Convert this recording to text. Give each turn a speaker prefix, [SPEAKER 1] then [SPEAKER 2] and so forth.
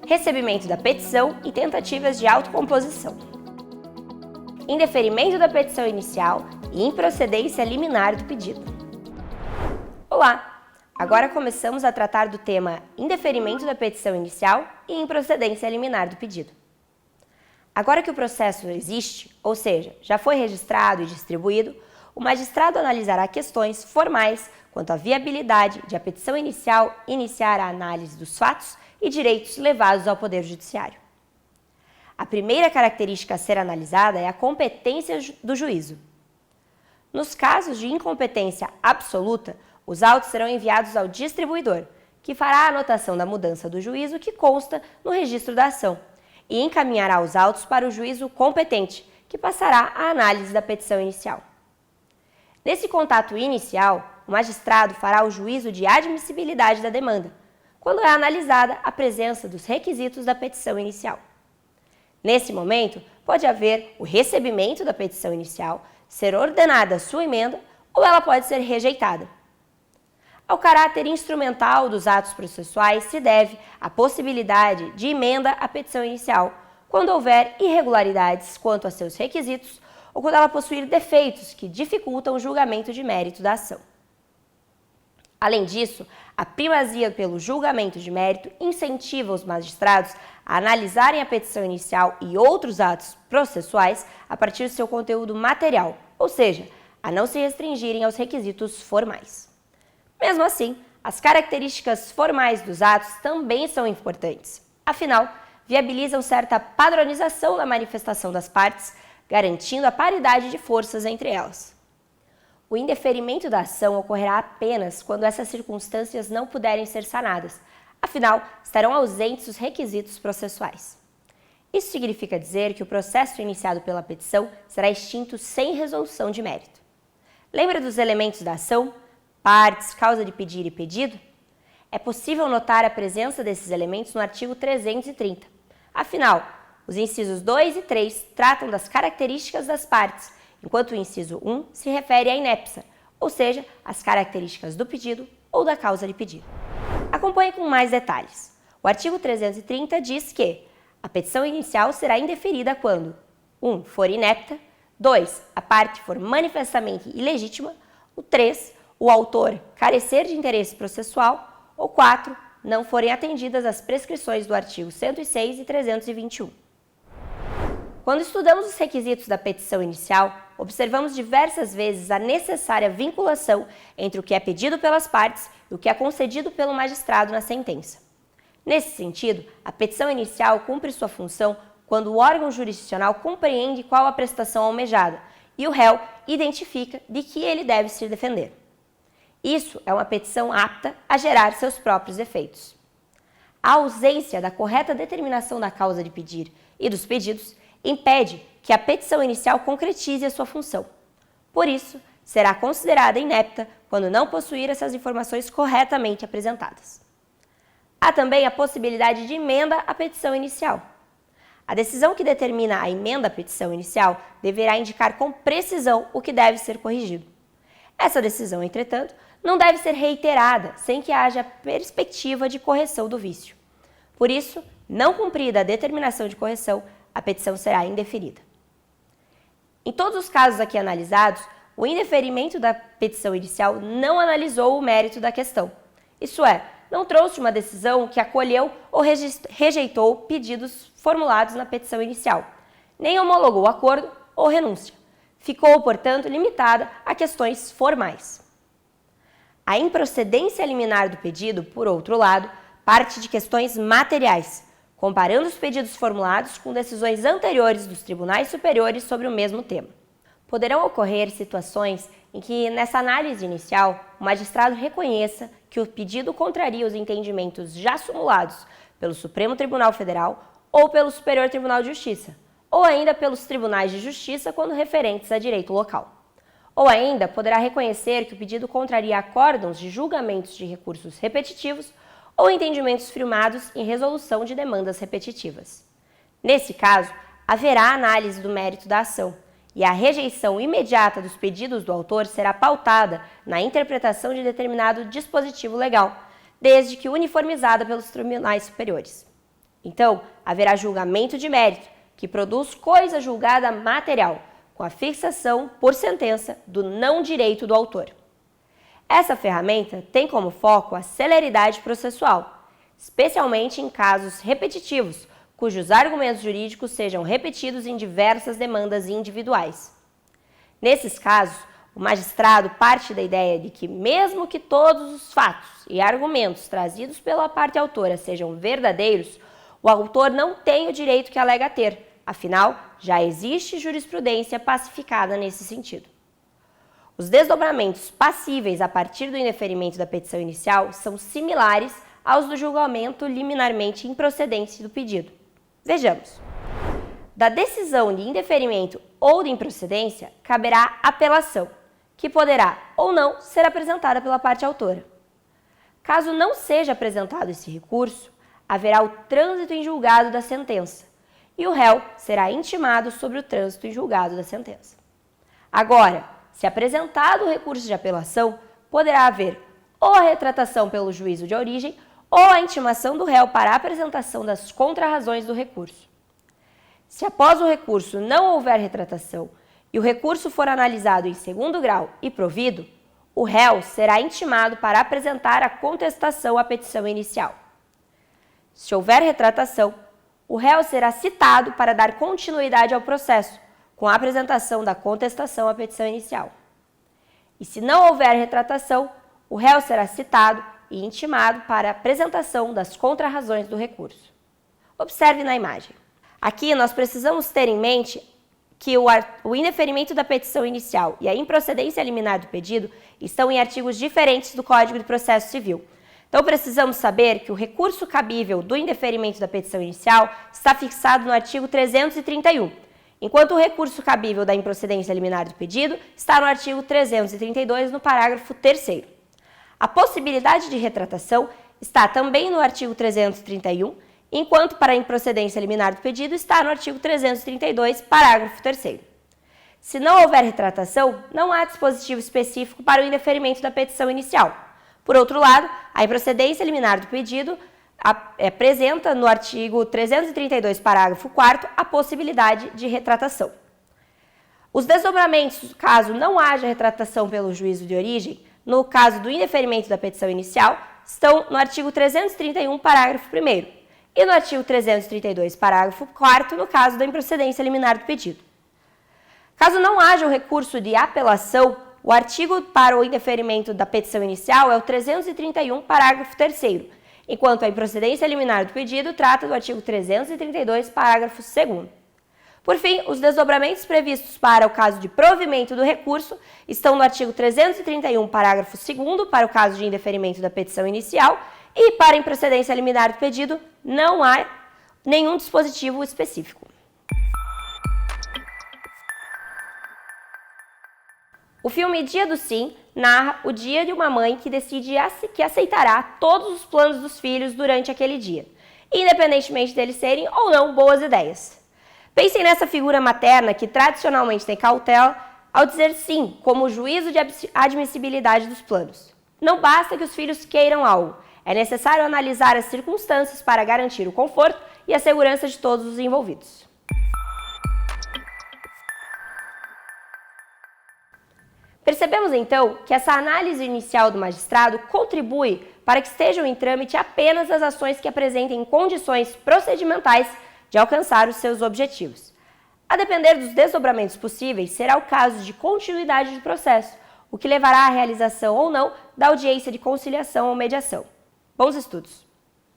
[SPEAKER 1] recebimento da petição e tentativas de autocomposição, indeferimento da petição inicial e improcedência liminar do pedido. Olá! Agora começamos a tratar do tema indeferimento da petição inicial e improcedência liminar do pedido. Agora que o processo existe, ou seja, já foi registrado e distribuído, o magistrado analisará questões formais quanto à viabilidade de a petição inicial iniciar a análise dos fatos e direitos levados ao Poder Judiciário. A primeira característica a ser analisada é a competência do juízo. Nos casos de incompetência absoluta, os autos serão enviados ao distribuidor, que fará a anotação da mudança do juízo que consta no registro da ação e encaminhará os autos para o juízo competente, que passará a análise da petição inicial. Nesse contato inicial, o magistrado fará o juízo de admissibilidade da demanda, quando é analisada a presença dos requisitos da petição inicial. Nesse momento, pode haver o recebimento da petição inicial, ser ordenada a sua emenda ou ela pode ser rejeitada. Ao caráter instrumental dos atos processuais se deve a possibilidade de emenda à petição inicial, quando houver irregularidades quanto a seus requisitos ou quando ela possuir defeitos que dificultam o julgamento de mérito da ação. Além disso, a primazia pelo julgamento de mérito incentiva os magistrados a analisarem a petição inicial e outros atos processuais a partir do seu conteúdo material, ou seja, a não se restringirem aos requisitos formais. Mesmo assim, as características formais dos atos também são importantes. Afinal, viabilizam certa padronização da manifestação das partes, garantindo a paridade de forças entre elas. O indeferimento da ação ocorrerá apenas quando essas circunstâncias não puderem ser sanadas, afinal, estarão ausentes os requisitos processuais. Isso significa dizer que o processo iniciado pela petição será extinto sem resolução de mérito. Lembra dos elementos da ação? Partes, causa de pedir e pedido? É possível notar a presença desses elementos no artigo 330. Afinal, os incisos 2 e 3 tratam das características das partes, enquanto o inciso 1 se refere à inépcia, ou seja, às características do pedido ou da causa de pedido. Acompanhe com mais detalhes. O artigo 330 diz que a petição inicial será indeferida quando 1. For inepta, 2. A parte for manifestamente ilegítima, o 3. O autor carecer de interesse processual, ou 4. Não forem atendidas as prescrições do artigo 106 e 321. Quando estudamos os requisitos da petição inicial, observamos diversas vezes a necessária vinculação entre o que é pedido pelas partes e o que é concedido pelo magistrado na sentença. Nesse sentido, a petição inicial cumpre sua função quando o órgão jurisdicional compreende qual a prestação almejada e o réu identifica de que ele deve se defender. Isso é uma petição apta a gerar seus próprios efeitos. A ausência da correta determinação da causa de pedir e dos pedidos impede que a petição inicial concretize a sua função. Por isso, será considerada inepta quando não possuir essas informações corretamente apresentadas. Há também a possibilidade de emenda à petição inicial. A decisão que determina a emenda à petição inicial deverá indicar com precisão o que deve ser corrigido. Essa decisão, entretanto, não deve ser reiterada sem que haja perspectiva de correção do vício. Por isso, não cumprida a determinação de correção, a petição será indeferida. Em todos os casos aqui analisados, o indeferimento da petição inicial não analisou o mérito da questão. Isso é, não trouxe uma decisão que acolheu ou rejeitou pedidos formulados na petição inicial, nem homologou acordo ou renúncia. Ficou, portanto, limitada a questões formais. A improcedência liminar do pedido, por outro lado, parte de questões materiais, comparando os pedidos formulados com decisões anteriores dos tribunais superiores sobre o mesmo tema. Poderão ocorrer situações em que, nessa análise inicial, o magistrado reconheça que o pedido contraria os entendimentos já sumulados pelo Supremo Tribunal Federal ou pelo Superior Tribunal de Justiça, ou ainda pelos tribunais de justiça quando referentes a direito local. Ou ainda poderá reconhecer que o pedido contraria acórdãos de julgamentos de recursos repetitivos ou entendimentos firmados em resolução de demandas repetitivas. Nesse caso, haverá análise do mérito da ação e a rejeição imediata dos pedidos do autor será pautada na interpretação de determinado dispositivo legal, desde que uniformizada pelos tribunais superiores. Então, haverá julgamento de mérito, que produz coisa julgada material, com a fixação por sentença do não direito do autor. Essa ferramenta tem como foco a celeridade processual, especialmente em casos repetitivos, cujos argumentos jurídicos sejam repetidos em diversas demandas individuais. Nesses casos, o magistrado parte da ideia de que, mesmo que todos os fatos e argumentos trazidos pela parte autora sejam verdadeiros, o autor não tem o direito que alega ter, afinal, já existe jurisprudência pacificada nesse sentido. Os desdobramentos passíveis a partir do indeferimento da petição inicial são similares aos do julgamento liminarmente improcedente do pedido. Vejamos. Da decisão de indeferimento ou de improcedência, caberá apelação, que poderá ou não ser apresentada pela parte autora. Caso não seja apresentado esse recurso, haverá o trânsito em julgado da sentença, e o réu será intimado sobre o trânsito em julgado da sentença. Agora, se apresentado o recurso de apelação, poderá haver ou a retratação pelo juízo de origem ou a intimação do réu para a apresentação das contrarrazões do recurso. Se após o recurso não houver retratação e o recurso for analisado em segundo grau e provido, o réu será intimado para apresentar a contestação à petição inicial. Se houver retratação, o réu será citado para dar continuidade ao processo, com a apresentação da contestação à petição inicial. E se não houver retratação, o réu será citado e intimado para a apresentação das contrarrazões do recurso. Observe na imagem. Aqui nós precisamos ter em mente que o indeferimento da petição inicial e a improcedência liminar do pedido estão em artigos diferentes do Código de Processo Civil. Então, precisamos saber que o recurso cabível do indeferimento da petição inicial está fixado no artigo 331, enquanto o recurso cabível da improcedência liminar do pedido está no artigo 332, no parágrafo 3º. A possibilidade de retratação está também no artigo 331, enquanto para a improcedência liminar do pedido está no artigo 332, parágrafo 3º. Se não houver retratação, não há dispositivo específico para o indeferimento da petição inicial. Por outro lado, a improcedência liminar do pedido apresenta no artigo 332, parágrafo 4º, a possibilidade de retratação. Os desdobramentos, caso não haja retratação pelo juízo de origem, no caso do indeferimento da petição inicial, estão no artigo 331, parágrafo 1º, e no artigo 332, parágrafo 4º, no caso da improcedência liminar do pedido. Caso não haja o recurso de apelação, o artigo para o indeferimento da petição inicial é o 331, parágrafo 3º, enquanto a improcedência liminar do pedido trata do artigo 332, parágrafo 2º. Por fim, os desdobramentos previstos para o caso de provimento do recurso estão no artigo 331, parágrafo 2º, para o caso de indeferimento da petição inicial, e para a improcedência liminar do pedido não há nenhum dispositivo específico. O filme Dia do Sim narra o dia de uma mãe que decide que aceitará todos os planos dos filhos durante aquele dia, independentemente deles serem ou não boas ideias. Pensem nessa figura materna que tradicionalmente tem cautela ao dizer sim, como juízo de admissibilidade dos planos. Não basta que os filhos queiram algo, é necessário analisar as circunstâncias para garantir o conforto e a segurança de todos os envolvidos. Percebemos então que essa análise inicial do magistrado contribui para que estejam em trâmite apenas as ações que apresentem condições procedimentais de alcançar os seus objetivos. A depender dos desdobramentos possíveis, será o caso de continuidade do processo, o que levará à realização ou não da audiência de conciliação ou mediação. Bons estudos!